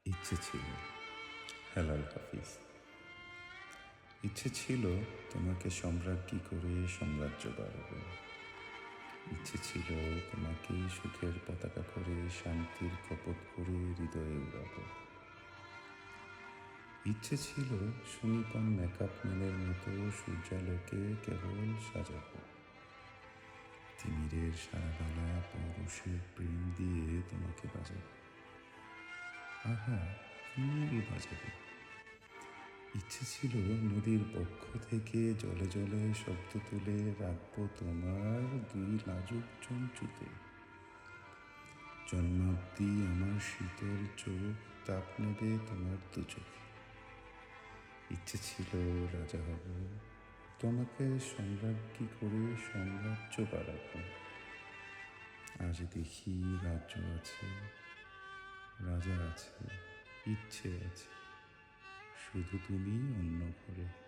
ইচ্ছে ছিল। হেলাল হাফিজ। ইচ্ছে ছিল তোমাকে সম্রাজ্ঞী করে সাম্রাজ্য বাড়াবো। ইচ্ছে ছিল তোমাকে সুখের পতাকা করে শান্তির কপট করে হৃদয়ে উড়াবো। ইচ্ছে ছিল সুনিপন মেকআপ ম্যানের মতো সূর্যালোকে কেবল সাজাবো। তিমিরের সারাবেলা পৌরুষের প্রেম দিয়ে তোমাকে বাজাবো। আহা, ফুল বাজাবো। ইচ্ছে ছিল নদীর পক্ষ থেকে জলে জলে শব্দ তুলে রাখবো তোমার দুই লাজুক চঞ্চুতে। জন্মাব্দি আমার শীতল চোখ তাপ নেবে তোমার দু চোখে। ইচ্ছে ছিল রাজা হব, তোমাকে সম্রাজ্ঞী করে সাম্রাজ্য বাড়াবো। আজ দেখি রাজ্য আছে, রাজা আছে, ইচ্ছে আছে, শুধু তুমি অন্য ঘরে।